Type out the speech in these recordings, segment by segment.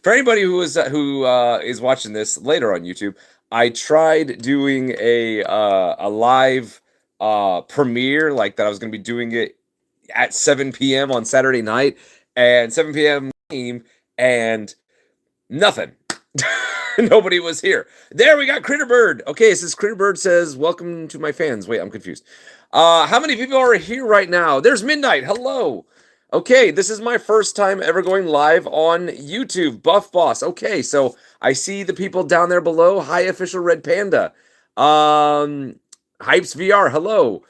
For anybody who is watching this later on YouTube, I tried doing a live premiere, like that I was going to be doing it at 7 p.m. on Saturday night, and 7 p.m. came and nothing. Nobody was here. There we got Critterbird. Okay, it says Critterbird says, "Welcome to my fans." Wait, I'm confused. How many people are here right now? There's Midnight. Hello. Okay, this is my first time ever going live on YouTube. Buff Boss. Okay, so I see the people down there below. Hi, Official Red Panda. Hypes VR. Hello.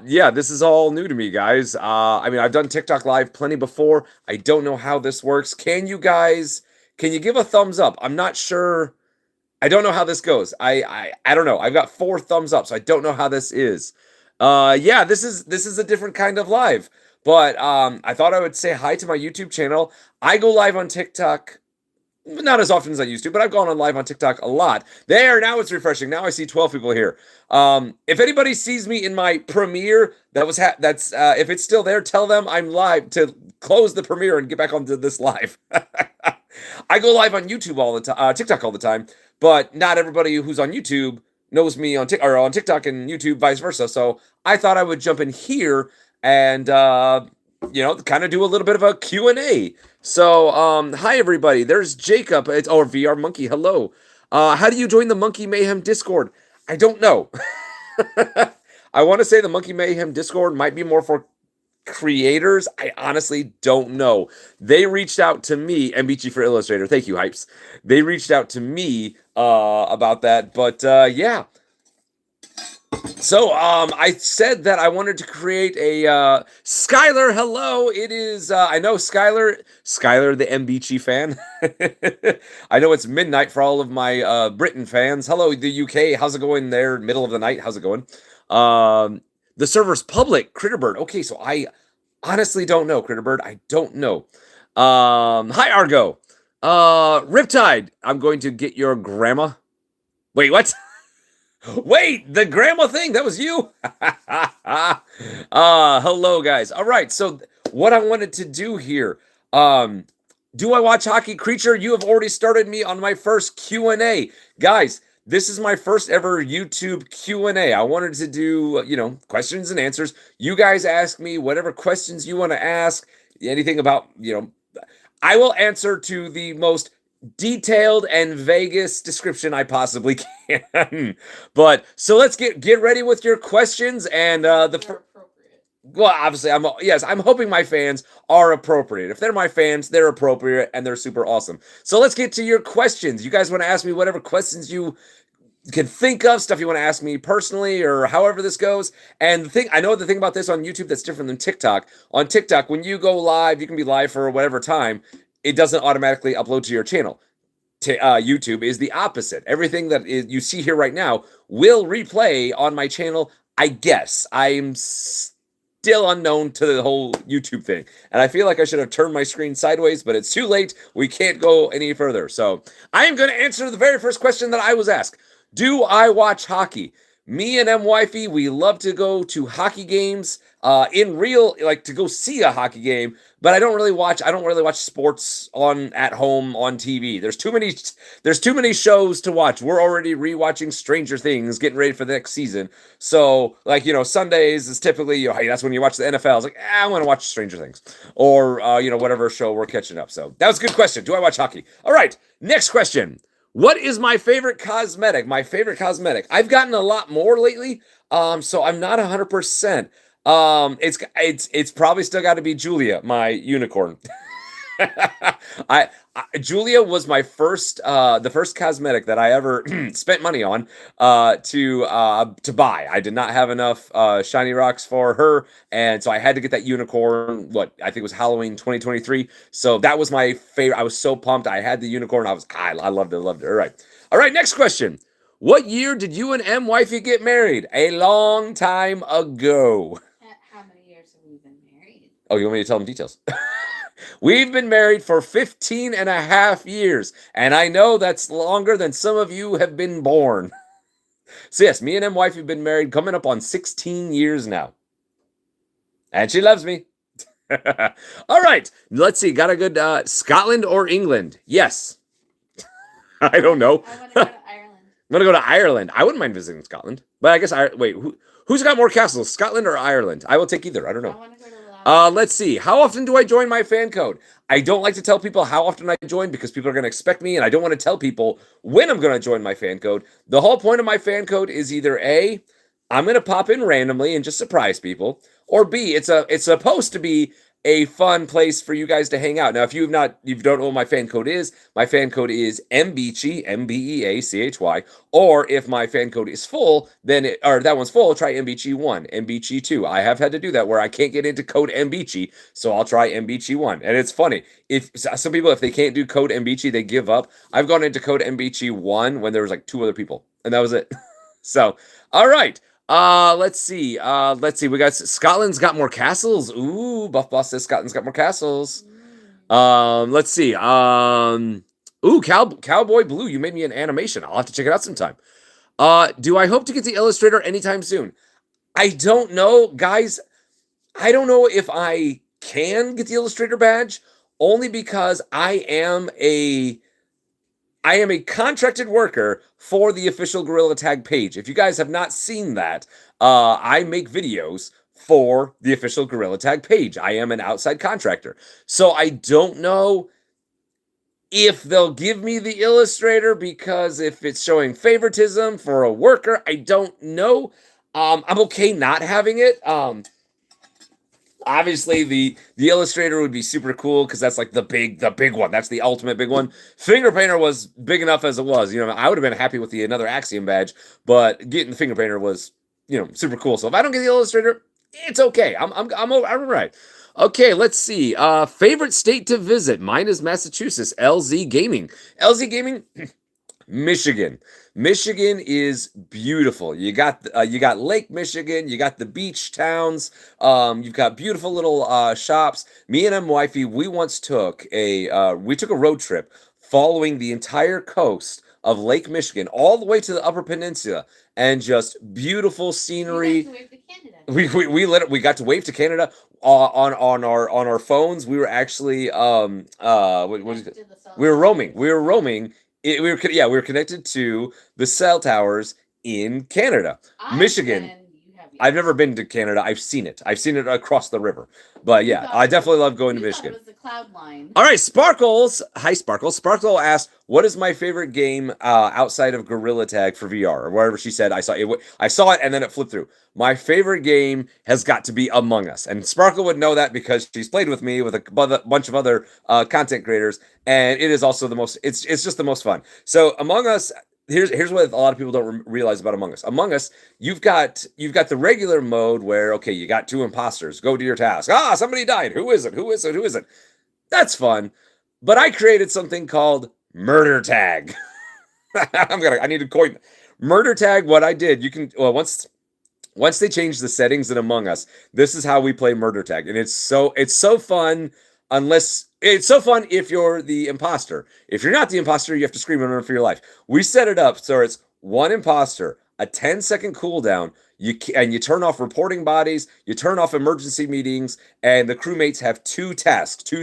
Yeah, this is all new to me, guys. I mean, I've done TikTok live plenty before. I don't know how this works. Can you give a thumbs up? I'm not sure. I don't know how this goes. I don't know. I've got 4 thumbs up, so I don't know how this is. Yeah, this is a different kind of live. But I thought I would say hi to my YouTube channel. I go live on TikTok, not as often as I used to, but I've gone on live on TikTok a lot. There, now it's refreshing. Now I see 12 people here. If anybody sees me in my premiere, if it's still there, tell them I'm live to close the premiere and get back onto this live. I go live on YouTube all the time, TikTok all the time, but not everybody who's on YouTube knows me on TikTok and YouTube, vice versa. So I thought I would jump in here and kind of do a little bit of a Q&A. So hi everybody. There's Jacob. It's VR Monkey. Hello. How do you join the Monkey Mayhem Discord? I don't know. I want to say the Monkey Mayhem Discord might be more for creators. I honestly don't know. They reached out to me, MbeachyVR for Illustrator. Thank you, Hypes. They reached out to me about that, but yeah. So I said that I wanted to create a Skylar. Hello, it is. I know Skylar the Mbeachy fan. I know it's midnight for all of my Britain fans. Hello, the UK. How's it going there? Middle of the night. How's it going? The server's public. Critterbird. Okay, so I honestly don't know, Critterbird. I don't know. Hi, Argo. Riptide. I'm going to get your grandma. Wait, what? Wait, the grandma thing, that was you? Hello, guys. All right, so what I wanted to do here, do I watch hockey? Creature, you have already started me on my first Q&A. Guys, this is my first ever YouTube Q&A. I wanted to do, questions and answers. You guys ask me whatever questions you want to ask, anything about, I will answer to the most detailed and Vegas description I possibly can. But so let's get ready with your questions and well, obviously I'm hoping my fans are appropriate. If they're my fans, they're appropriate and they're super awesome. So let's get to your questions. You guys want to ask me whatever questions you can think of, stuff you want to ask me personally or however this goes. And the thing about this on YouTube that's different than TikTok. On TikTok, when you go live, you can be live for whatever time. It doesn't automatically upload to your channel. YouTube is the opposite. Everything that you see here right now will replay on my channel, I guess. I'm still unknown to the whole YouTube thing. And I feel like I should have turned my screen sideways, but it's too late. We can't go any further. So I am going to answer the very first question that I was asked. Do I watch hockey? Me and Wifey, we love to go to hockey games, to go see a hockey game, but I don't really watch sports at home on TV. There's too many shows to watch. We're already rewatching Stranger Things, getting ready for the next season. So, Sundays is typically, hey, that's when you watch the NFL. I was like, I want to watch Stranger Things or whatever show we're catching up. So, that was a good question. Do I watch hockey? All right, next question. What is my favorite cosmetic? My favorite cosmetic. I've gotten a lot more lately, so I'm not 100%. It's probably still got to be Julia, my unicorn. Julia was my the first cosmetic that I ever spent money on to buy. I did not have enough shiny rocks for her, and so I had to get that unicorn. I think it was Halloween 2023. So that was my favorite. I was so pumped. I had the unicorn. I loved it. All right. Next question. What year did you and Wifey get married? A long time ago. How many years have we been married? Oh, you want me to tell them details? We've been married for 15 and a half years, and I know that's longer than some of you have been born. So yes, me and Wife have been married coming up on 16 years now. And she loves me. All right. Let's see. Got a good Scotland or England? Yes. I don't know. I want to go to Ireland. I'm gonna go to Ireland. I wouldn't mind visiting Scotland, but I guess wait. Who's got more castles, Scotland or Ireland? I will take either. I don't I know. want to go to Laos. Let's see. How often do I join my fan code? I don't like to tell people how often I join because people are going to expect me, and I don't want to tell people when I'm going to join my fan code. The whole point of my fan code is either A, I'm going to pop in randomly and just surprise people, or B, it's supposed to be a fun place for you guys to hang out. Now, if you don't know what my fan code is MBeachy, MBEACHY, or if my fan code is full, or that one's full, try MbeachyVR, MbeachyVR. I have had to do that where I can't get into code Mbeachy, so I'll try MbeachyVR. And it's funny, if some people, if they can't do code Mbeachy, they give up. I've gone into code MbeachyVR when there was like 2 other people, and that was it. So, all right. Let's see. We got Scotland's got more castles. Ooh, Buff Boss says Scotland's got more castles. Let's see. Ooh, Cowboy Blue, you made me an animation. I'll have to check it out sometime. Do I hope to get the Illustrator anytime soon? I don't know, guys. I don't know if I can get the Illustrator badge, only because I am a contracted worker for the official Gorilla Tag page. If you guys have not seen that, I make videos for the official Gorilla Tag page. I am an outside contractor. So I don't know if they'll give me the Illustrator, because if it's showing favoritism for a worker, I don't know. I'm okay not having it. Obviously, the Illustrator would be super cool because that's like the big one. That's the ultimate big one. Finger Painter was big enough as it was. You know, I would have been happy with another Axiom badge, but getting the Finger Painter was, super cool. So if I don't get the Illustrator, it's okay. I'm all right. Okay, let's see. Favorite state to visit? Mine is Massachusetts. LZ Gaming. Michigan. Michigan is beautiful. You got Lake Michigan. You got the beach towns. You've got beautiful little shops. Me and my wifey, we once took a road trip following the entire coast of Lake Michigan all the way to the Upper Peninsula, and just beautiful scenery. You got to wave to Canada. We got to wave to Canada on our phones. We were actually we were roaming. We were connected to the cell towers in Canada. Michigan. I've never been to Canada. I've seen it. I've seen it across the river. But yeah, I definitely love going to Michigan. It was the cloud line. All right, Sparkles. Hi, Sparkles. Sparkle asked, "What is my favorite game outside of Gorilla Tag for VR?" Or whatever she said. I saw it, and then it flipped through. My favorite game has got to be Among Us, and Sparkle would know that because she's played with me with a bunch of other content creators, and it is also the most. It's just the most fun. So Among Us. Here's what a lot of people don't realize about Among Us. Among Us, you've got the regular mode where, okay, you got 2 imposters. Go do your task. Somebody died. Who is it? That's fun. But I created something called Murder Tag. I need to coin Murder Tag. What I did, once they changed the settings in Among Us, this is how we play Murder Tag, and it's so fun. It's so fun if you're the imposter. If you're not the imposter, you have to scream and run for your life. We set it up so it's 1 imposter, a 10-second cooldown. You turn off reporting bodies, you turn off emergency meetings, and the crewmates have 2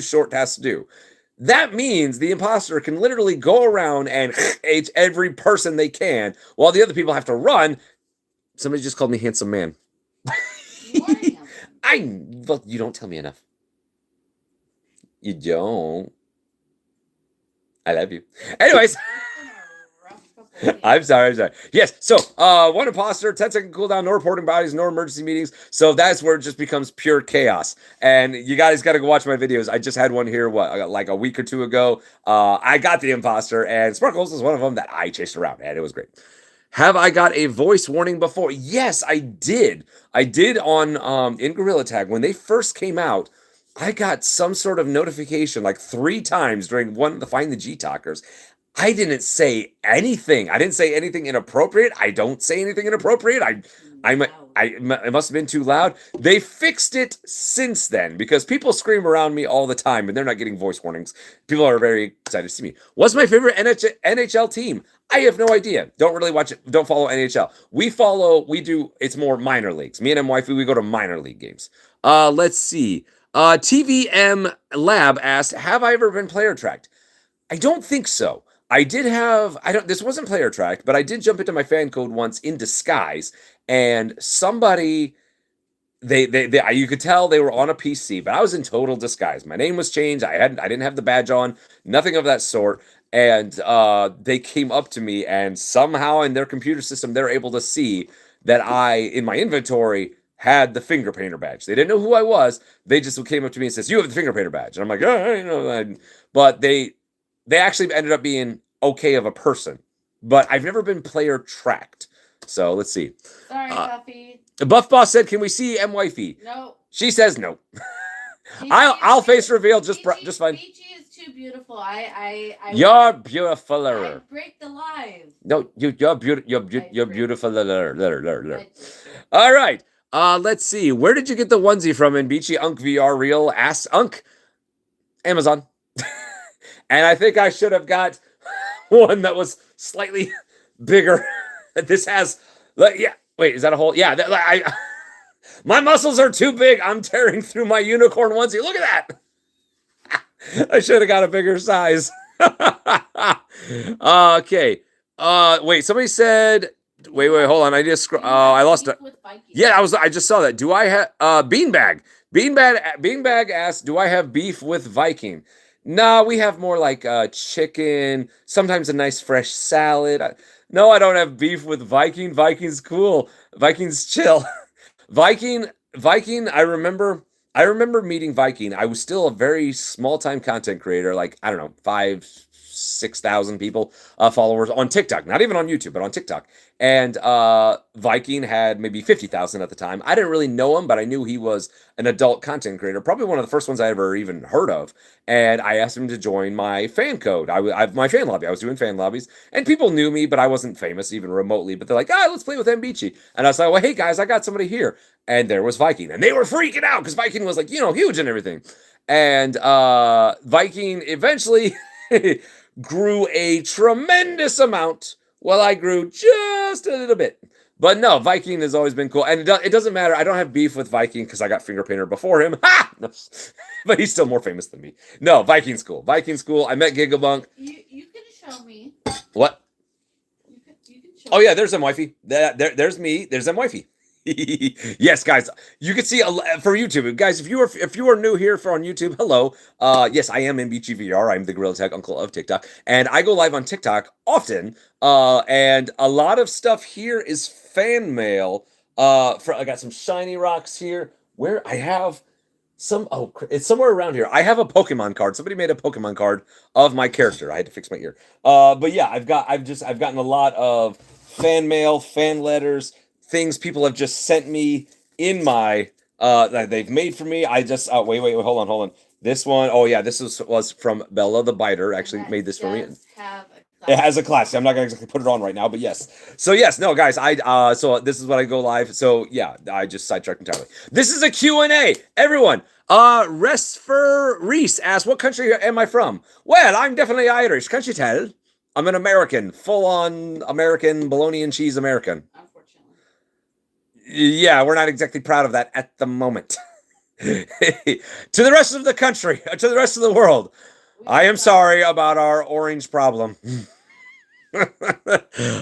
short tasks to do. That means the imposter can literally go around and age every person they can, while the other people have to run. Somebody just called me handsome man. Well, you don't tell me enough. You don't. I love you. Anyways. I'm sorry. Yes, so 1 imposter, 10-second cooldown, no reporting bodies, no emergency meetings. So that's where it just becomes pure chaos. And you guys got to go watch my videos. I just had one here, like a week or 2 ago. I got the imposter, and Sparkles is one of them that I chased around, and it was great. Have I got a voice warning before? Yes, I did. I did on in Gorilla Tag. When they first came out, I got some sort of notification like 3 times during one of the Find the G-Talkers. I didn't say anything. I didn't say anything inappropriate. I don't say anything inappropriate. It must have been too loud. They fixed it since then because people scream around me all the time and they're not getting voice warnings. People are very excited to see me. What's my favorite NHL team? I have no idea. Don't really watch it. Don't follow NHL. It's more minor leagues. Me and my wife, we go to minor league games. Let's see. TVM Lab asked, have I ever been player tracked? I don't think so. I did have, this wasn't player tracked, but I did jump into my fan code once in disguise, and somebody, you could tell they were on a PC, but I was in total disguise. My name was changed. I didn't have the badge on, nothing of that sort. And they came up to me, and somehow in their computer system, they're able to see that I, in my inventory, had the finger painter badge. They didn't know who I was. They just came up to me and says, "You have the finger painter badge." And I'm like, "Oh, you know." But they actually ended up being okay of a person. But I've never been player tracked. So let's see. Sorry, Buffy. Buff Boss said, "Can we see M Wifey?" No. She says no. I'll face reveal just fine. Beachy is too beautiful. You're beautifuler. I break the live. No, you're beautiful. You're beautiful. All right. Let's see. Where did you get the onesie from, MbeachyVR Unk VR Real? Ask Unk. Amazon. And I think I should have got one that was slightly bigger. This has, yeah. Wait, is that a whole? Yeah. My muscles are too big. I'm tearing through my unicorn onesie. Look at that. I should have got a bigger size. Okay. Wait. Somebody said. Wait. Hold on. I just. I lost it. Yeah, I just saw that. Do I have Beanbag? Beanbag asked, "Do I have beef with Viking?" No, we have more like chicken. Sometimes a nice fresh salad. No, I don't have beef with Viking. Viking's cool. Viking's chill. Viking. I remember meeting Viking. I was still a very small time content creator, like I don't know, 5,000-6,000 people followers on TikTok. Not even on YouTube, but on TikTok. And Viking had maybe 50,000 at the time. I didn't really know him, but I knew he was an adult content creator, probably one of the first ones I ever even heard of. And I asked him to join my fan code. My fan lobby. I was doing fan lobbies, and people knew me, but I wasn't famous even remotely. But they're like, let's play with MbeachyVR. And I was like, well, hey guys, I got somebody here. And there was Viking, and they were freaking out because Viking was like, huge and everything. And Viking eventually grew a tremendous amount. Well, I grew just a little bit. But no, Viking has always been cool. And it doesn't matter. I don't have beef with Viking because I got finger painter before him. Ha! No. But he's still more famous than me. No, Viking's cool. I met Gigabunk. You can show me. What? You can show me. Yeah, there's M-Wifey. There's me. There's M-Wifey. Yes, guys, you can see for YouTube, guys. If you are new here on YouTube, hello. Yes, I am MbeachyVR. I'm the Gorilla Tag Uncle of TikTok, and I go live on TikTok often. And a lot of stuff here is fan mail. I got some shiny rocks here. Where I have some. Oh, it's somewhere around here. I have a Pokemon card. Somebody made a Pokemon card of my character. I had to fix my ear. But yeah, I've gotten a lot of fan mail, fan letters. Things people have just sent me in my that they've made for me. I just wait, hold on. This one, this was from Bella the Biter. Actually made this for me. It has a class. I'm not gonna exactly put it on right now, but yes. So yes, no, guys, so this is what I go live. So yeah, I just sidetracked entirely. This is a Q&A, everyone. Resfer Reese asked, "What country am I from?" Well, I'm definitely Irish. Can't you tell? I'm an American, full-on American, bologna and cheese American. Yeah, we're not exactly proud of that at the moment. To the rest of the country, to the rest of the world, I am sorry about our orange problem.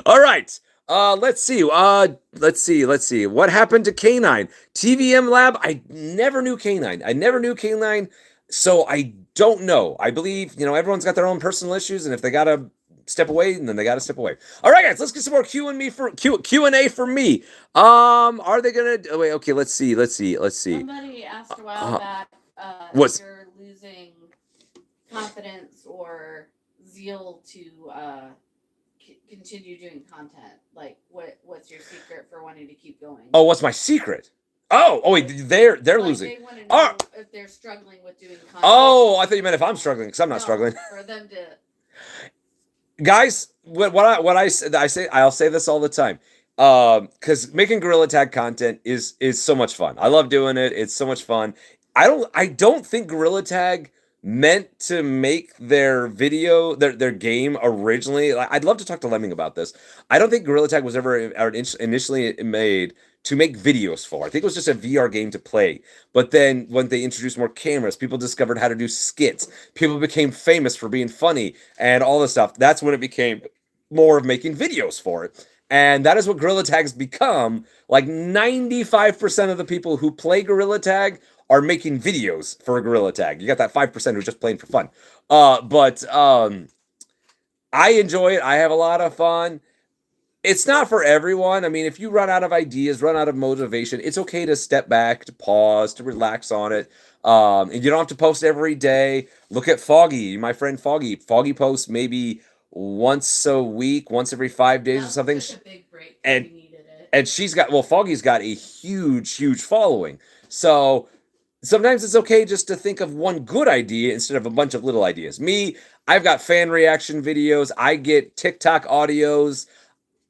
All right. Let's see. What happened to K9? TVM Lab? I never knew K9. So I don't know. I believe, everyone's got their own personal issues, and if they gotta step away, and then they got to step away. All right, guys, let's get some more Q&A for me. Are they gonna? Wait, okay. Let's see. Somebody asked a while back if you're losing confidence or zeal to continue doing content. Like, what's your secret for wanting to keep going? Oh, what's my secret? Oh, wait, they're losing. They want to know if they're struggling with doing content. Oh, I thought you meant if I'm struggling, because I'm not struggling. For them to. Guys, I'll say this all the time, because making Gorilla Tag content is so much fun. I love doing it. It's so much fun. I don't think Gorilla Tag meant to make their video, their game originally. Like, I'd love to talk to Lemming about this. I don't think Gorilla Tag was ever initially made to make videos for. I think it was just a VR game to play. But then when they introduced more cameras, people discovered how to do skits. People became famous for being funny and all this stuff. That's when it became more of making videos for it. And that is what Gorilla Tag's become. Like 95% of the people who play Gorilla Tag are making videos for a Gorilla Tag. You got that 5% who's just playing for fun. But I enjoy it. I have a lot of fun. It's not for everyone. I mean, if you run out of ideas, run out of motivation, it's okay to step back, to pause, to relax on it. And you don't have to post every day. Look at Foggy, my friend Foggy. Foggy posts maybe once a week, once every 5 days or something. Such a big break. And We needed it. and Foggy's got a huge following. So sometimes it's okay just to think of one good idea instead of a bunch of little ideas. Me, I've got fan reaction videos. I get TikTok audios.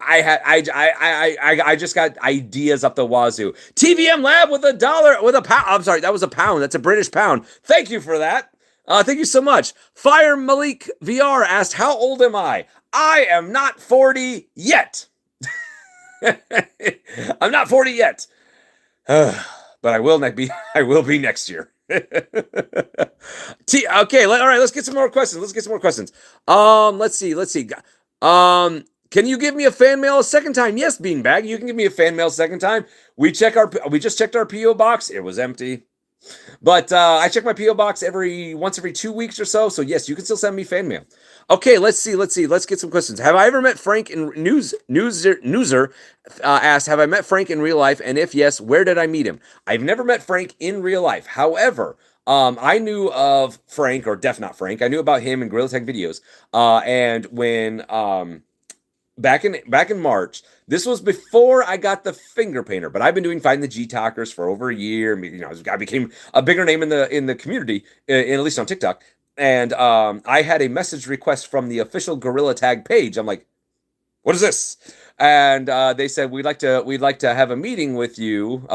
I just got ideas up the wazoo. TVM Lab with a pound. I'm sorry, that was a pound. That's a British pound. Thank you for that. Thank you so much. Fire Malik VR asked, "How old am I?" I am not 40 yet. I'm not 40 yet. But I will be. I will be next year. Okay. All right. Let's get some more questions. Let's see. Can you give me a fan mail a second time? Yes, Beanbag. You can give me a fan mail a second time. We just checked our PO box. It was empty. But I check my PO box once every 2 weeks or so. So yes, you can still send me fan mail. Okay, let's see. Let's get some questions. Have I ever met Frank in Newser asked, have I met Frank in real life? And if yes, where did I meet him? I've never met Frank in real life. However, I knew of Frank, or not Frank. I knew about him in Gorilla Tag videos. And when back in March, this was before I got the finger painter, but I've been doing Find the G-Talkers for over a year. You know, I became a bigger name in the community, at least on TikTok. And I had a message request from the official Gorilla Tag page. I'm like, what is this? And they said, we'd like to have a meeting with you.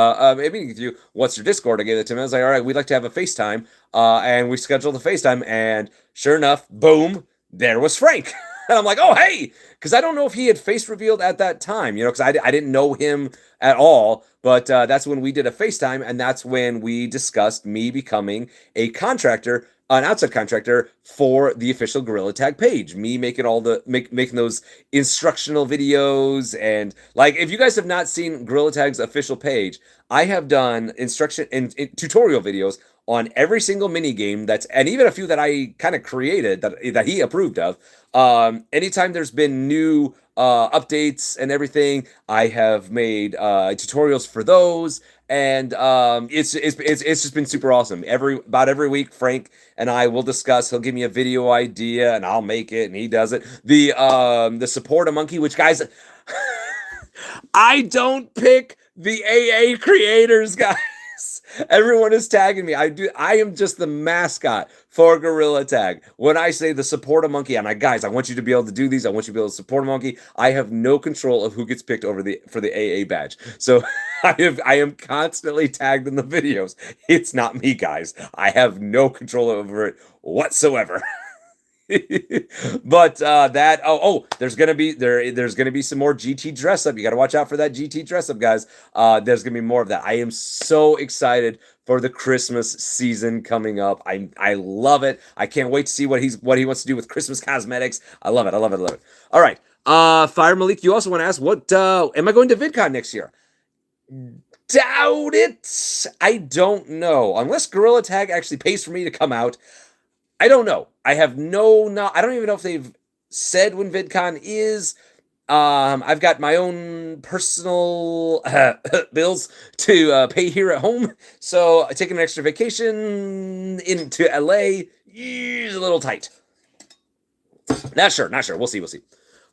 What's your Discord? I gave it to them. I was like, all right, we'd like to have a FaceTime. And we scheduled the FaceTime, and sure enough, boom, there was Frank. And I'm like, oh, hey, because I don't know if he had face revealed at that time, because I didn't know him at all. But that's when we did a FaceTime, and that's when we discussed me becoming an outside contractor for the official Gorilla Tag page. Me making making those instructional videos, and like, if you guys have not seen Gorilla Tag's official page, I have done instruction and tutorial videos on every single mini game and even a few that I kind of created that he approved of. Anytime there's been new updates and everything, I have made tutorials for those, and it's just been super awesome. About every week, Frank and I will discuss. He'll give me a video idea, and I'll make it, and he does it. The support a monkey, which, guys, I don't pick the AA creators, guys. Everyone is tagging me. I am just the mascot for Gorilla Tag. When I say the support a monkey, I'm like, guys, I want you to be able to do these. I want you to be able to support a monkey. I have no control of who gets picked for the AA badge. So I am constantly tagged in the videos. It's not me, guys. I have no control over it whatsoever. But there's gonna be some more GT dress up. You got to watch out for that GT dress up, guys. There's gonna be more of that. I am so excited for the Christmas season coming up. I love it. I can't wait to see what he wants to do with Christmas cosmetics. I love it. All right, Fire Malik, you also want to ask, what am I going to VidCon next year? Doubt it. I don't know, unless Gorilla Tag actually pays for me to come out. I don't know. I have I don't even know if they've said when VidCon is. I've got my own personal bills to pay here at home, so taking an extra vacation into LA is a little tight. Not sure. We'll see.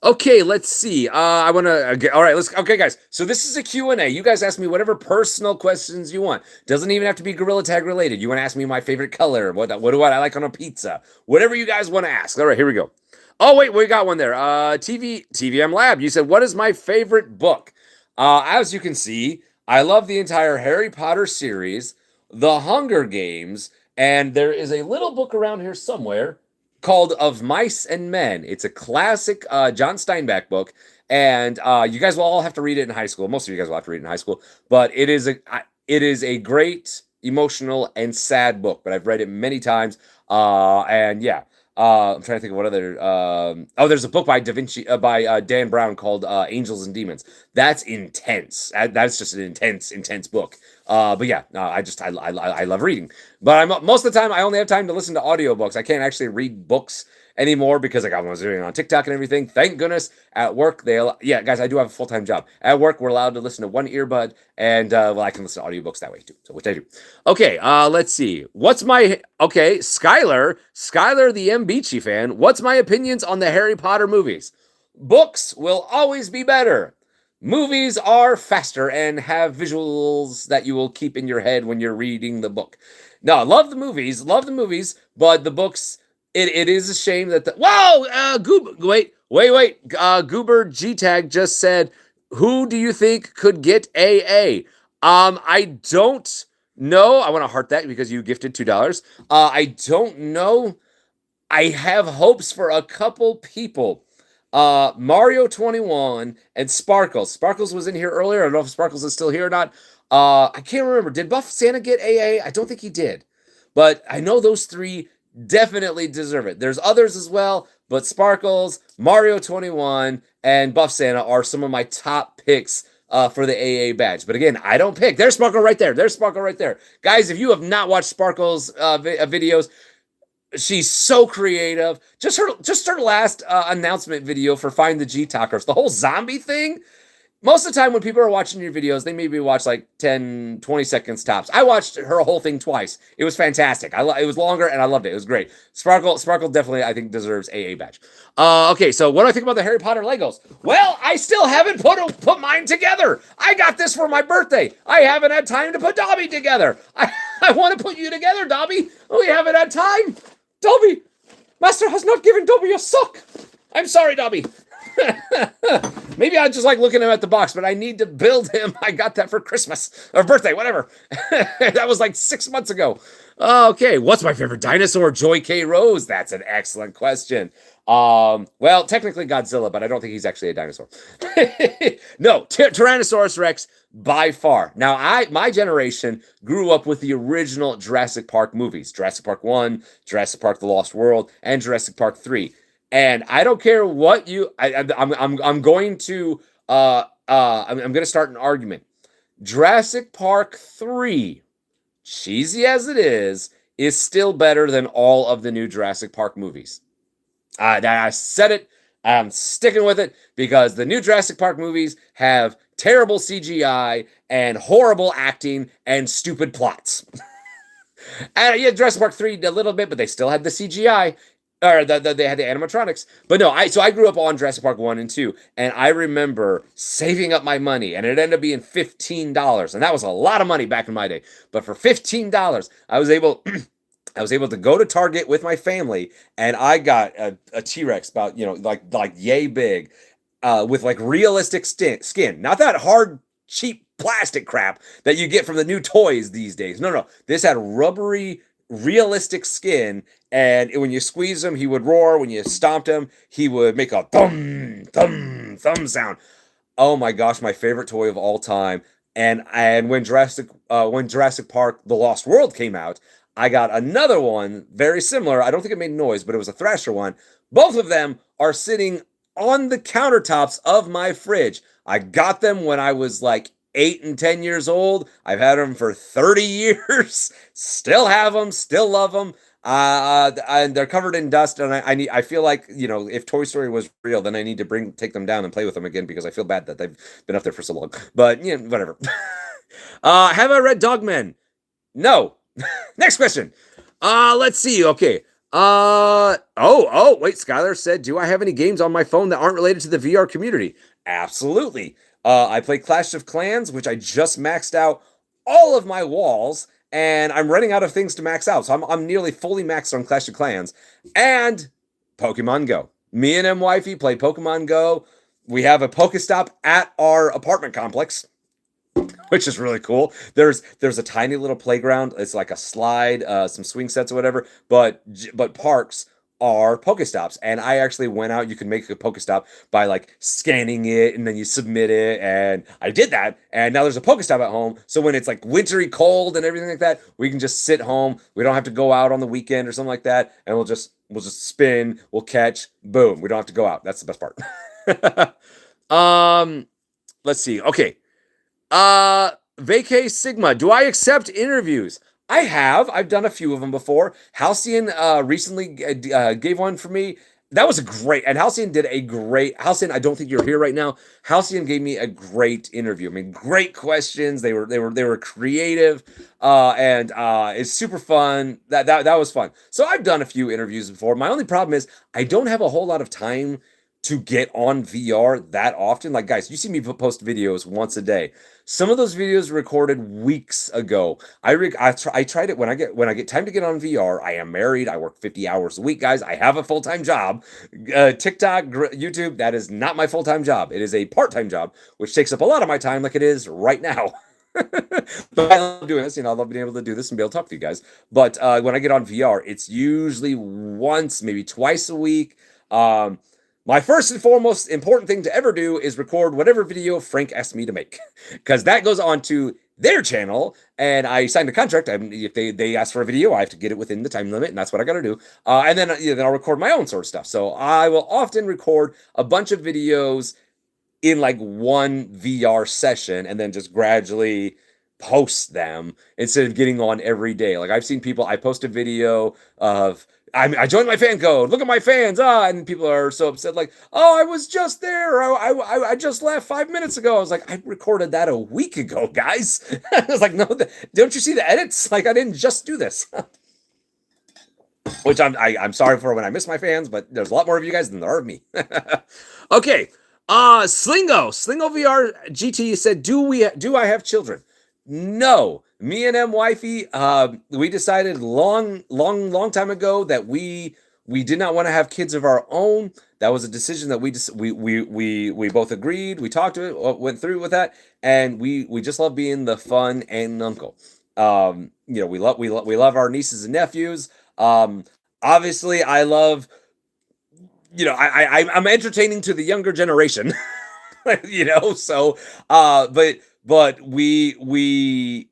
Okay, let's see. I want to. All right, okay, guys. So this is a Q&A. You guys ask me whatever personal questions you want. Doesn't even have to be Gorilla Tag related. You want to ask me my favorite color? What do I like on a pizza? Whatever you guys want to ask. All right, here we go. Oh wait, we got one there. TVM Lab. You said, what is my favorite book? As you can see, I love the entire Harry Potter series, The Hunger Games, And there is a little book around here somewhere called Of Mice and Men. It's a classic John Steinbeck book, and you guys will all have to read it in high school. Most of you guys will have to read it in high school, but it is a great emotional and sad book. But I've read it many times, and yeah. I'm trying to think of what other. There's a book by by Dan Brown called Angels and Demons. That's intense. That's just an intense book. But yeah, no, I love reading. But most of the time I only have time to listen to audiobooks. I can't actually read books anymore because I got what I was doing on TikTok and everything. Thank goodness. At work, guys, I do have a full-time job. At work, we're allowed to listen to one earbud, and I can listen to audiobooks that way too. So which I do. Okay, let's see. Skylar the Mbeachy fan. What's my opinions on the Harry Potter movies? Books will always be better. Movies are faster and have visuals that you will keep in your head when you're reading the book. No, love the movies, but the books, it is a shame that Goober G-Tag just said, who do you think could get AA? I don't know. I want to heart that because you gifted $2. I don't know. I have hopes for a couple people. Mario 21 and Sparkles. Sparkles was in here earlier. I don't know if Sparkles is still here or not. I can't remember. Did Buff Santa get AA? I don't think he did. But I know those three definitely deserve it. There's others as well, but Sparkles, Mario 21, and Buff Santa are some of my top picks for the AA badge. But again, I don't pick. There's Sparkle right there. Guys, if you have not watched Sparkle's videos, she's so creative. Just her last announcement video for Find the G-Talkers. The whole zombie thing. Most of the time when people are watching your videos, they maybe watch like 10, 20 seconds tops. I watched her whole thing twice. It was fantastic. It was longer and I loved it. It was great. Sparkle definitely, I think, deserves AA badge. Okay, so what do I think about the Harry Potter Legos? Well, I still haven't put mine together. I got this for my birthday. I haven't had time to put Dobby together. I want to put you together, Dobby. We haven't had time. Dobby, Master has not given Dobby a sock. I'm sorry, Dobby. Maybe I just like looking at him at the box, but I need to build him. I got that for Christmas or birthday, whatever. That was like 6 months ago. Okay, what's my favorite dinosaur? Joy K. Rose. That's an excellent question. Well, technically Godzilla, but I don't think he's actually a dinosaur. No, Tyrannosaurus Rex by far. Now, my generation grew up with the original Jurassic Park movies: Jurassic Park 1, Jurassic Park: The Lost World, and Jurassic Park 3. And I don't care what you. I'm going to start an argument. Jurassic Park 3, cheesy as it is still better than all of the new Jurassic Park movies. I said it. I'm sticking with it because the new Jurassic Park movies have terrible CGI and horrible acting and stupid plots. And yeah, Jurassic Park 3 a little bit, but they still had the CGI. Or they had the animatronics. But no, I grew up on Jurassic Park 1 and 2, and I remember saving up my money, and it ended up being $15, and that was a lot of money back in my day. But for $15, I was able to go to Target with my family, and I got a T-Rex about, like yay big, with like realistic skin. Not that hard, cheap plastic crap that you get from the new toys these days. No. This had rubbery, realistic skin, and when you squeeze him, he would roar. When you stomped him, he would make a thumb sound. Oh my gosh, my favorite toy of all time. And when Jurassic Park: The Lost World came out, I got another one very similar. I don't think it made noise, but it was a Thrasher one. Both of them are sitting on the countertops of my fridge. I got them when I was like 8 and 10 years old. I've had them for 30 years. Still have them. Still love them. And they're covered in dust. And I feel like, if Toy Story was real, then I need to take them down and play with them again because I feel bad that they've been up there for so long. But whatever. Have I read Dogmen? No. Next question. Let's see. Okay. Wait. Skylar said, do I have any games on my phone that aren't related to the VR community? Absolutely. I play Clash of Clans, which I just maxed out all of my walls, and I'm running out of things to max out. So I'm nearly fully maxed on Clash of Clans. And Pokemon Go. Me and MWifey play Pokemon Go. We have a Pokestop at our apartment complex. which is really cool. There's a tiny little playground. It's like a slide, some swing sets or whatever. But parks are Pokestops, and I actually went out. You can make a Pokestop by like scanning it, and then you submit it. And I did that, and now there's a Pokestop at home. So when it's like wintry cold and everything like that, we can just sit home. We don't have to go out on the weekend or something like that, and we'll just spin. We'll catch. Boom. We don't have to go out. That's the best part. Let's see. Okay. Vacay Sigma. Do I accept interviews? I have. I've done a few of them before. Halcyon recently gave one for me. That was a great. And Halcyon did a great. Halcyon, I don't think you're here right now. Halcyon gave me a great interview. I mean, great questions. They were creative, and it's super fun. That was fun. So I've done a few interviews before. My only problem is I don't have a whole lot of time to get on VR that often. Like, guys, you see me post videos once a day. Some of those videos recorded weeks ago. I tried it when I get time to get on VR. I am married. I work 50 hours a week, guys. I have a full-time job. TikTok, YouTube, that is not my full-time job. It is a part-time job, which takes up a lot of my time like it is right now. But I love doing this. I love being able to do this and be able to talk to you guys. But when I get on VR, it's usually once, maybe twice a week. My first and foremost important thing to ever do is record whatever video Frank asked me to make, because that goes on to their channel, and I signed a contract. If they ask for a video, I have to get it within the time limit, and that's what I got to do. And then I'll record my own sort of stuff. So I will often record a bunch of videos in like one VR session, and then just gradually post them instead of getting on every day. Like I've seen people. I post a video of. I joined my fan code. Look at my fans. And people are so upset. Like, oh, I was just there. I just left 5 minutes ago. I was like, I recorded that a week ago, guys. I was like, no, don't you see the edits? Like, I didn't just do this. Which I'm sorry for when I miss my fans, but there's a lot more of you guys than there are of me. Okay. Slingo VR GT said, do I have children? No. Me and Wifey, we decided long time ago that we did not want to have kids of our own. That was a decision that we both agreed. We talked to it, went through with that, and we just love being the fun and uncle. We love our nieces and nephews. Obviously, I love. I'm entertaining to the younger generation. So, but we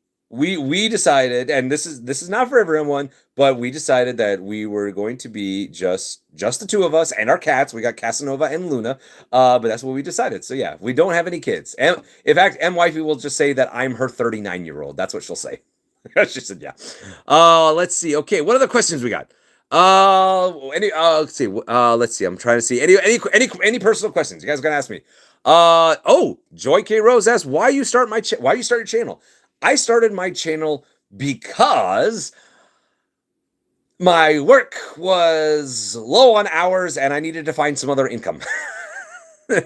decided, and this is not for everyone, but we decided that we were going to be just the two of us and our cats. We got Casanova and Luna, but that's what we decided. So yeah, we don't have any kids. And in fact, Wifey will just say that I'm her 39-year-old. That's what she'll say. She said, yeah. Let's see. Okay, what other questions we got? Let's see. Let's see. I'm trying to see any personal questions you guys are gonna ask me. Joy K Rose asked why you start your channel. I started my channel because my work was low on hours and I needed to find some other income.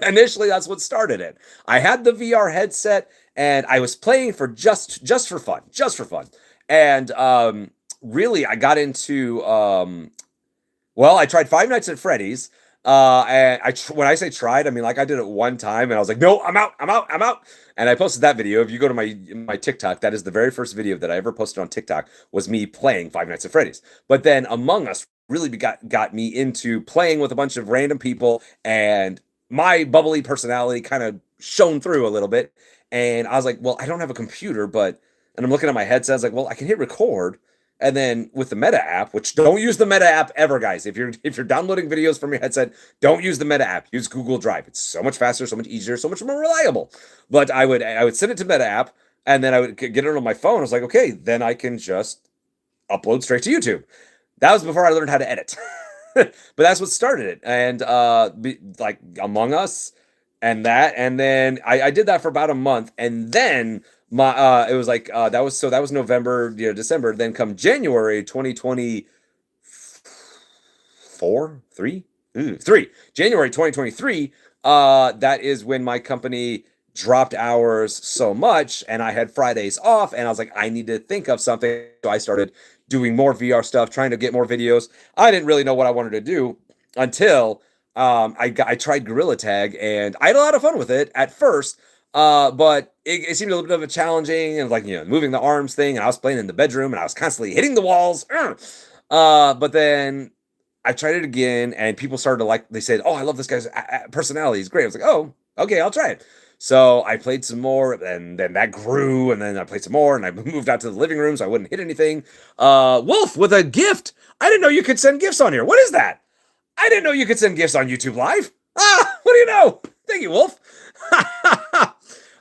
Initially, that's what started it. I had the VR headset and I was playing for just for fun. And really, I got into I tried Five Nights at Freddy's. And when I say tried, I mean like I did it one time, and I was like, no, I'm out. And I posted that video. If you go to my TikTok, that is the very first video that I ever posted on TikTok, was me playing Five Nights at Freddy's. But then Among Us really got me into playing with a bunch of random people, and my bubbly personality kind of shone through a little bit. And I was like, well, I don't have a computer, and I'm looking at my headset. I was like, well, I can hit record. And then with the Meta app, which don't use the Meta app ever, guys. If you're downloading videos from your headset, don't use the Meta app. Use Google Drive. It's so much faster, so much easier, so much more reliable. But I would send it to Meta app, and then I would get it on my phone. I was like, okay, then I can just upload straight to YouTube. That was before I learned how to edit. But that's what started it. And like Among Us and that, and then I did that for about a month, and then it was like that was November, December. Then come January 2023, January 2023. That is when my company dropped hours so much, and I had Fridays off, and I was like, I need to think of something. So I started doing more VR stuff, trying to get more videos. I didn't really know what I wanted to do until I tried Gorilla Tag, and I had a lot of fun with it at first. But it seemed a little bit of a challenging and like, moving the arms thing. And I was playing in the bedroom and I was constantly hitting the walls. But then I tried it again and people started to like, they said, oh, I love this guy's personality. He's great. I was like, oh, okay, I'll try it. So I played some more, and then that grew, and then I played some more, and I moved out to the living room so I wouldn't hit anything. Wolf with a gift. I didn't know you could send gifts on here. What is that? I didn't know you could send gifts on YouTube Live. What do you know? Thank you, Wolf.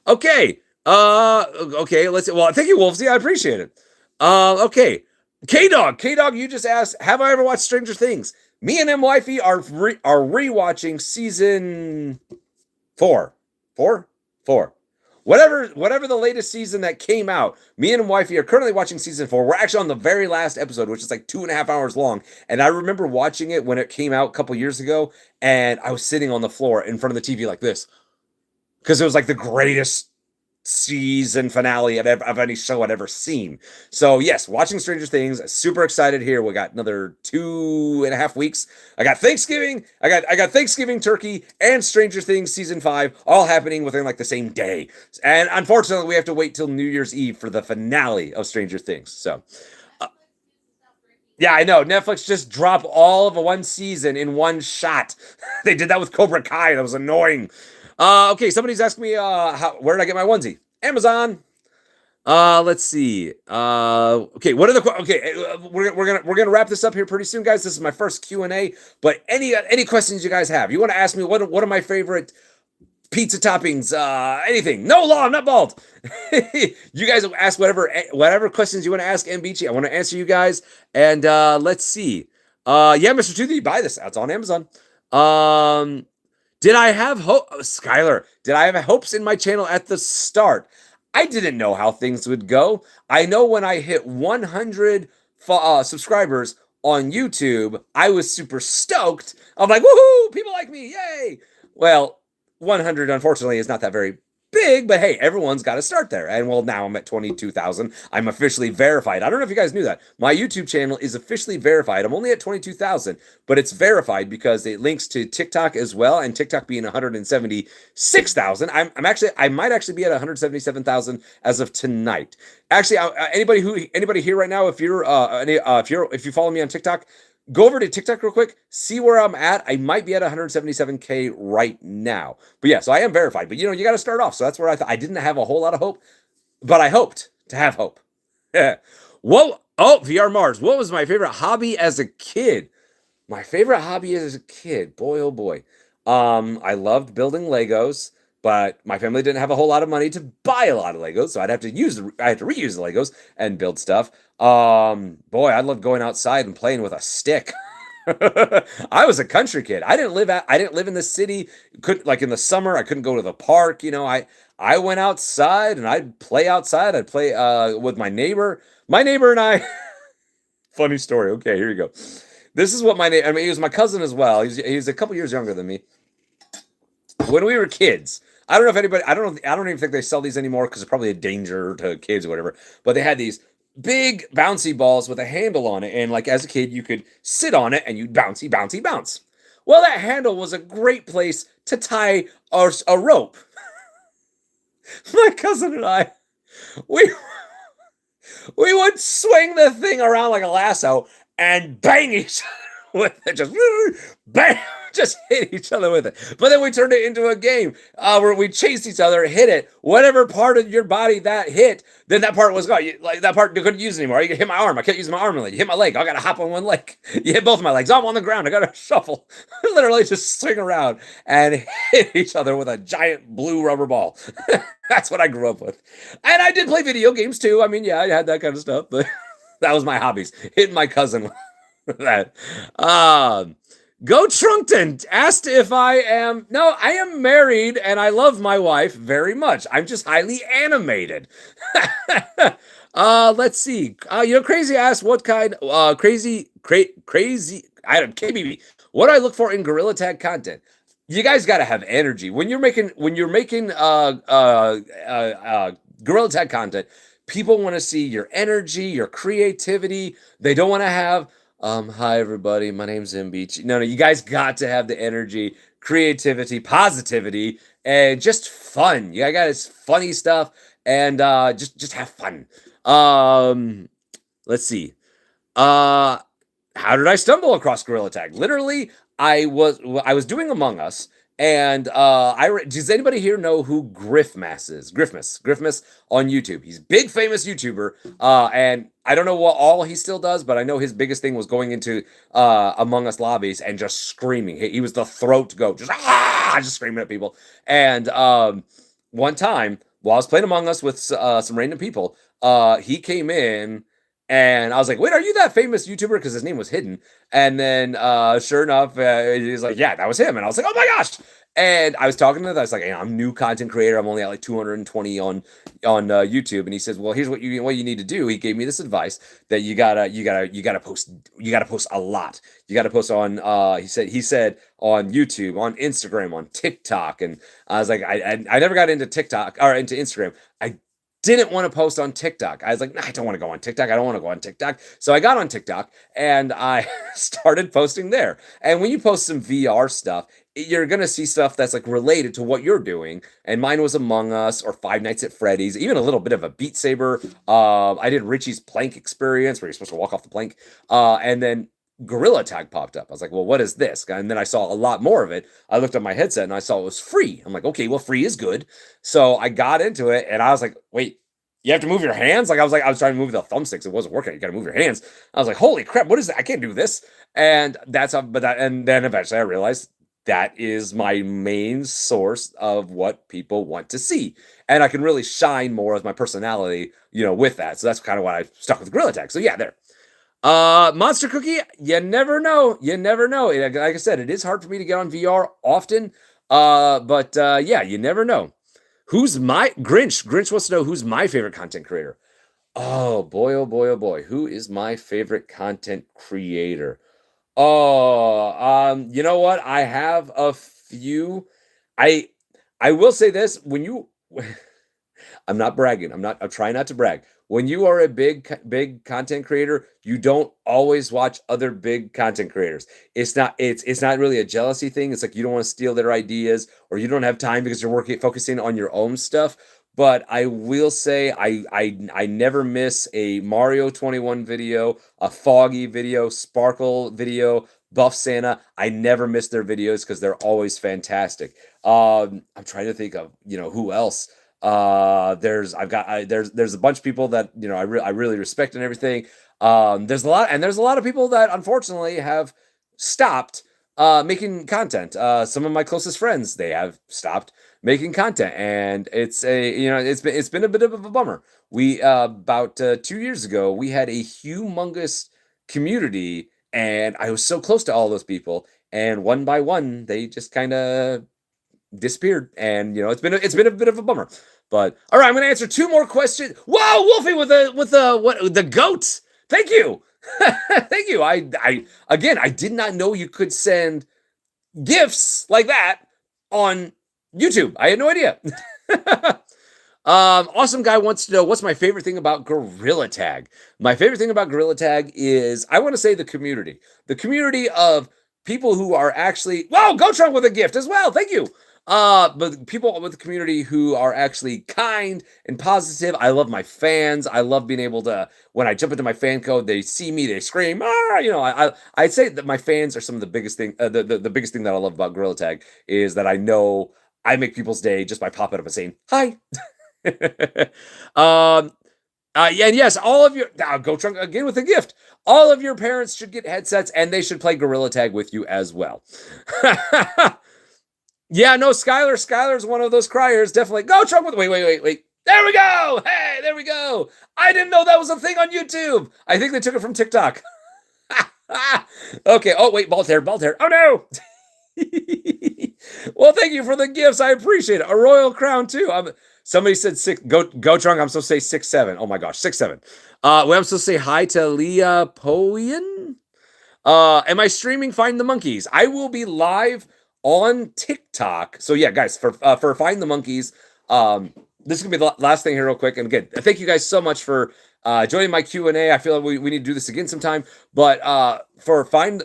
Okay. Okay, let's see. Well, thank you, Wolfsy. I appreciate it. Okay. K-Dog, you just asked, have I ever watched Stranger Things? Me and MWifey are rewatching season 4. Whatever the latest season that came out. Me and wifey are currently watching season 4. We're actually on the very last episode, which is like 2.5 hours long. And I remember watching it when it came out a couple years ago, and I was sitting on the floor in front of the TV like this, because it was like the greatest season finale of any show I'd ever seen. So yes, watching Stranger Things, super excited here. We got another 2.5 weeks. I got Thanksgiving, I got Thanksgiving turkey and Stranger Things season 5 all happening within like the same day. And unfortunately, we have to wait till New Year's Eve for the finale of Stranger Things. So yeah, I know. Netflix just dropped all of one season in one shot. They did that with Cobra Kai. That was annoying. Okay, somebody's asking me where did I get my onesie? Amazon. Let's see. Okay, what are the we're gonna wrap this up here pretty soon, guys. This is my first Q&A. But any questions you guys have? You want to ask me what are my favorite pizza toppings? Anything? No, Law, I'm not bald. You guys ask whatever questions you want to ask MBeachy. I want to answer you guys. And let's see. Yeah, Mr. Toothy, buy this. It's on Amazon. Did I have hope, Skylar? Did I have hopes in my channel at the start? I didn't know how things would go. I know when I hit 100 subscribers on YouTube, I was super stoked. I'm like, woohoo! People like me, yay! Well, 100 unfortunately is not that very big, but hey, everyone's got to start there. And well, now I'm at 22,000. I'm officially verified. I don't know if you guys knew that. My YouTube channel is officially verified. I'm only at 22,000, but it's verified because it links to TikTok as well, and TikTok being 176,000. I might actually be at 177,000 as of tonight. Actually, anybody here right now, if you follow me on TikTok, go over to TikTok real quick, see where I'm at. I might be at 177K right now. But yeah, so I am verified. But you got to start off. So that's where I didn't have a whole lot of hope, but I hoped to have hope. Whoa. Oh, VR Mars. What was my favorite hobby as a kid? My favorite hobby as a kid. Boy, oh boy. I loved building Legos, but my family didn't have a whole lot of money to buy a lot of Legos, so I had to reuse the Legos and build stuff. Boy, I loved going outside and playing with a stick. I was a country kid. I didn't live in the city. Like in the summer, I couldn't go to the park. I went outside and I'd play outside. I'd play with my neighbor. My neighbor and I. Funny story. Okay, here you go. This is what he was my cousin as well. He's a couple years younger than me. When we were kids, I don't know if anybody, I don't even think they sell these anymore because it's probably a danger to kids or whatever. But they had these big bouncy balls with a handle on it. And like as a kid, you could sit on it and you'd bouncy, bouncy, bounce. Well, that handle was a great place to tie a rope. My cousin and I, we would swing the thing around like a lasso and bang each other with it. Just bang. Just hit each other with it. But then we turned it into a game where we chased each other, hit it. Whatever part of your body that hit, then that part was gone. That part you couldn't use anymore. You could hit my arm. I can't use my arm. You hit my leg. I got to hop on one leg. You hit both of my legs. I'm on the ground. I got to shuffle. Literally just swing around and hit each other with a giant blue rubber ball. That's what I grew up with. And I did play video games too. I mean, yeah, I had that kind of stuff. But that was my hobbies. Hitting my cousin with that. Go Trunkton asked if I am married and I love my wife very much. I'm just highly animated. Let's see. Crazy asked what kind, crazy, I don't, KBB. What do I look for in Gorilla Tag content? You guys got to have energy. When you're making Gorilla Tag content, people want to see your energy, your creativity. They don't want to have Hi everybody, my name's Mbeachy. No, you guys got to have the energy, creativity, positivity, and just fun. You guys funny stuff, and just have fun. Let's see. Uh, how did I stumble across Gorilla Tag? Literally, I was doing Among Us, and does anybody here know who Griffmas is? Griffmas on YouTube. He's a big famous YouTuber, and I don't know what all he still does, but I know his biggest thing was going into Among Us lobbies and just screaming. He was the throat goat, just screaming at people. And one time while I was playing Among Us with some random people, he came in and I was like, wait, are you that famous YouTuber? Because his name was hidden. And then sure enough, he's like, yeah, that was him. And I was like, oh my gosh. And I was talking to him. I was like, hey, I'm a new content creator. I'm only at like 220 on YouTube. And he says, well, here's what you need to do. He gave me this advice that you gotta post a lot. You gotta post on he said on YouTube, on Instagram, on TikTok. And I was like, I never got into TikTok or into Instagram. I didn't want to post on TikTok. I was like, nah, I don't want to go on TikTok. I don't want to go on TikTok. So I got on TikTok and I started posting there. And when you post some VR stuff, you're going to see stuff that's like related to what you're doing. And mine was Among Us or Five Nights at Freddy's, even a little bit of a Beat Saber. I did Richie's plank experience where you're supposed to walk off the plank. And then Gorilla Tag popped up. I was like, well, what is this? And then I saw a lot more of it. I looked at my headset and I saw it was free. I'm like, okay, well, free is good. So I got into it and I was like, wait, you have to move your hands? I was trying to move the thumbsticks. It wasn't working. You got to move your hands. I was like, holy crap, what is that? I can't do this. And and then eventually I realized that is my main source of what people want to see. And I can really shine more as my personality, with that. So that's kind of why I stuck with Gorilla Tag. So yeah, there. Monster Cookie, you never know. You never know. Like I said, it is hard for me to get on VR often. But yeah, you never know. Who's my Grinch? Grinch wants to know who's my favorite content creator. Oh boy, oh boy, oh boy. Who is my favorite content creator? Oh, you know what? I have a few. I I will say this, when you I'm not bragging. I'm trying not to brag. When you are a big content creator, you don't always watch other big content creators. It's not really a jealousy thing. It's like you don't want to steal their ideas or you don't have time because you're focusing on your own stuff. But I will say I never miss a Mario 21 video, a Foggy video, Sparkle video, Buff Santa. I never miss their videos because they're always fantastic. I'm trying to think of who else. There's a bunch of people that I really respect and everything. There's a lot of people that unfortunately have stopped making content. Some of my closest friends, they have stopped making content, and it's been a bit of a bummer. We about 2 years ago we had a humongous community, and I was so close to all those people, and one by one they just kind of disappeared, and it's been a bit of a bummer. But all right, I'm going to answer two more questions. Whoa, Wolfie with the goats. Thank you. Thank you. I again, I did not know you could send gifts like that on YouTube. I had no idea. Awesome guy wants to know what's my favorite thing about Gorilla Tag. My favorite thing about Gorilla Tag is, I want to say, the community. The community of people who are actually, whoa, Go Trunk with a gift as well. Thank you. But people with the community who are actually kind and positive. I love my fans. I love being able to, when I jump into my fan code, they see me, they scream. I'd say that my fans are some of the biggest thing. The biggest thing that I love about Gorilla Tag is that I know I make people's day just by popping up and saying hi. Yeah, and yes, all of your Go Trunk again with a gift. All of your parents should get headsets, and they should play Gorilla Tag with you as well. Yeah, no, Skylar's one of those criers. Definitely. Go Trunk with. Wait. There we go. Hey, there we go. I didn't know that was a thing on YouTube. I think they took it from TikTok. Okay. Oh wait, bald hair. Oh no. Well, thank you for the gifts. I appreciate it. A royal crown too. Somebody said six. Go Trunk. I'm supposed to say 6'7". Oh my gosh, 6'7". I'm supposed to say hi to Leah Poyen. Am I streaming Find the Monkeys? I will be live on TikTok. So yeah, guys, for Find the Monkeys, this is gonna be the last thing here real quick. And again, thank you guys so much for joining my Q&A. I feel like we need to do this again sometime. But for Find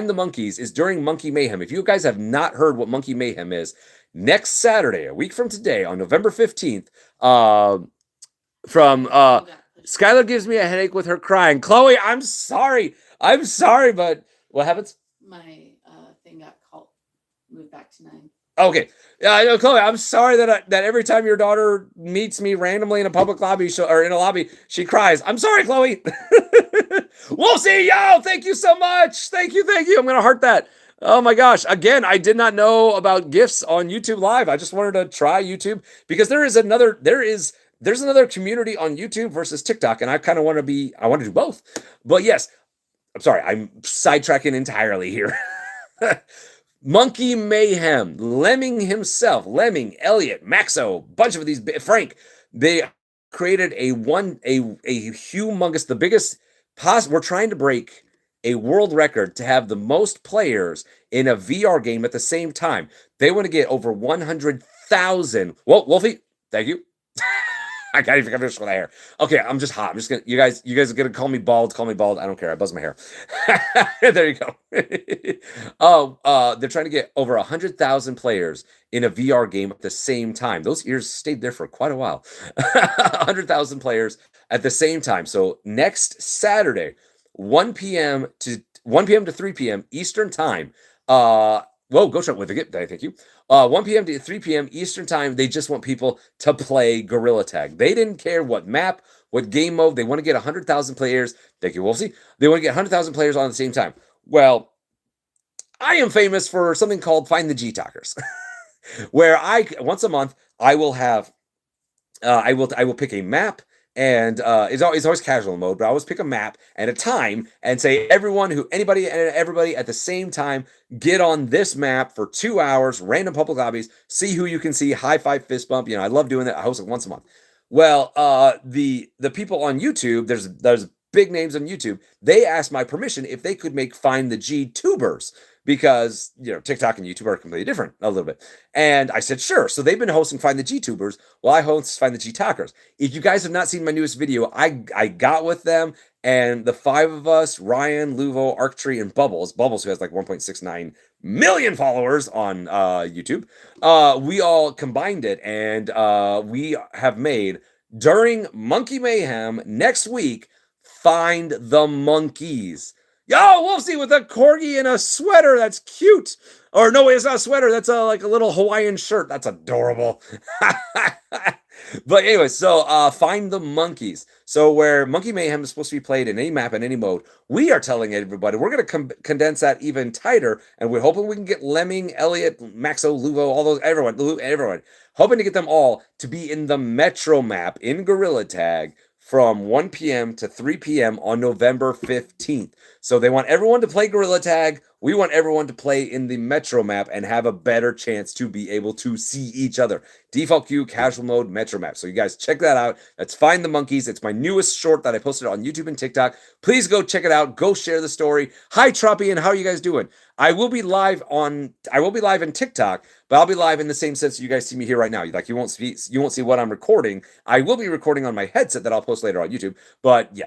the Monkeys is during Monkey Mayhem. If you guys have not heard what Monkey Mayhem is, next Saturday, a week from today, on November 15th, from Skylar gives me a headache with her crying. Chloe, I'm sorry, but what happens? My thing got moved back to 9. Okay. Yeah, I know, Chloe. I'm sorry that every time your daughter meets me randomly in a public lobby or in a lobby, she cries. I'm sorry, Chloe. We'll see, y'all. Thank you so much. Thank you. I'm gonna heart that. Oh my gosh. Again, I did not know about GIFs on YouTube Live. I just wanted to try YouTube because there's another community on YouTube versus TikTok, and I kind of want to do both. But yes, I'm sorry, I'm sidetracking entirely here. Monkey Mayhem, Lemming himself, Lemming, Elliot, Maxo, bunch of these, Frank, they created a humongous, the biggest, we're trying to break a world record to have the most players in a VR game at the same time. They want to get over 100,000. Whoa, Wolfie, thank you. I can't even finish with my hair. Okay, I'm just hot. I'm just gonna. You guys are gonna call me bald. Call me bald. I don't care. I buzz my hair. There you go. They're trying to get over 100,000 players in a VR game at the same time. Those ears stayed there for quite a while. 100,000 players at the same time. So next Saturday, 1 p.m. to 3 p.m. Eastern time. Whoa, go try with the gift. Thank you. 1 p.m. to 3 p.m. Eastern time. They just want people to play Gorilla Tag. They didn't care what map, what game mode. They want to get 100,000 players. Thank you, Wolfie. They want to get 100,000 players on at the same time. Well, I am famous for something called Find the G-Talkers, where once a month I will have I will pick a map. And it's always casual mode, but I always pick a map and a time and say anybody at the same time, get on this map for 2 hours, random public lobbies, see who you can see, high five, fist bump. I love doing that. I host it once a month. Well, the people on YouTube, there's big names on YouTube. They asked my permission if they could make Find the G tubers, because TikTok and YouTube are completely different a little bit. And I said, sure. So they've been hosting Find the G-Tubers while I host Find the G-Talkers. If you guys have not seen my newest video, I got with them, and the 5 of us, Ryan, Luvo, Arctree, and Bubbles, who has like 1.69 million followers on YouTube, we all combined it, and we have made, during Monkey Mayhem next week, Find the Monkeys. Yo, Wolfie with a corgi and a sweater. That's cute. Or no, it's not a sweater. That's like a little Hawaiian shirt. That's adorable. But anyway, so Find the Monkeys. So where Monkey Mayhem is supposed to be played in any map and any mode, we are telling everybody we're going to condense that even tighter, and we're hoping we can get Lemming, Elliot, Maxo, Luvo, all those, everyone, hoping to get them all to be in the Metro map in Gorilla Tag from 1 p.m. to 3 p.m. on November 15th. So they want everyone to play Gorilla Tag. We want everyone to play in the Metro map and have a better chance to be able to see each other. Default queue, casual mode, Metro map. So you guys check that out. That's Find the Monkeys. It's my newest short that I posted on YouTube and TikTok. Please go check it out. Go share the story. Hi, Troppian. How are you guys doing? I will be live in TikTok, but I'll be live in the same sense you guys see me here right now. Like you won't see what I'm recording. I will be recording on my headset that I'll post later on YouTube. But yeah.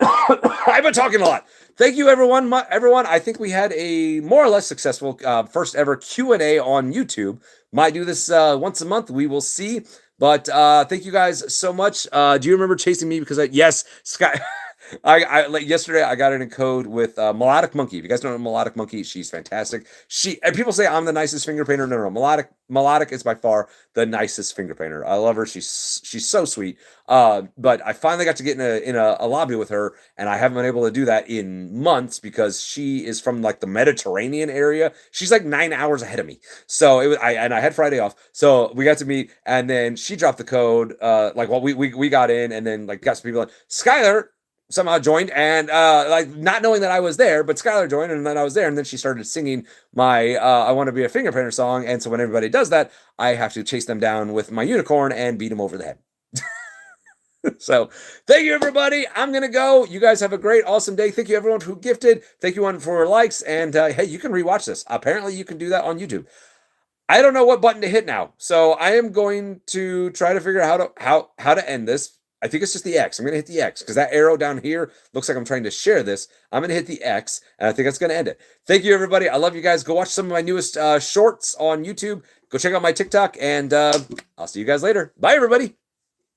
I've been talking a lot. Thank you, everyone. I think we had a more or less successful first ever Q&A on YouTube. Might do this once a month. We will see. But thank you guys so much. Do you remember chasing me? Because yes, Sky. Yesterday I got in a code with Melodic Monkey. If you guys don't know Melodic Monkey, she's fantastic. And people say I'm the nicest finger painter. No. Melodic is by far the nicest finger painter. I love her. She's so sweet. But I finally got to get in a lobby with her, and I haven't been able to do that in months because she is from like the Mediterranean area. She's like 9 hours ahead of me. So I had Friday off, so we got to meet, and then she dropped the code. We got in, and then like got some people like Skylar somehow joined, and like not knowing that I was there, but Skylar joined, and then I was there, and then she started singing my I Want to Be a Finger Painter song. And so when everybody does that, I have to chase them down with my unicorn and beat them over the head. So thank you, everybody. I'm gonna go. You guys have a great, awesome day. Thank you, everyone who gifted. Thank you, everyone, for likes. And hey, you can rewatch this. Apparently you can do that on YouTube. I don't know what button to hit now, so I am going to try to figure out how to end this. I think it's just the X. I'm going to hit the X because that arrow down here looks like I'm trying to share this. I'm going to hit the X, and I think that's going to end it. Thank you, everybody. I love you guys. Go watch some of my newest shorts on YouTube. Go check out my TikTok, and I'll see you guys later. Bye, everybody.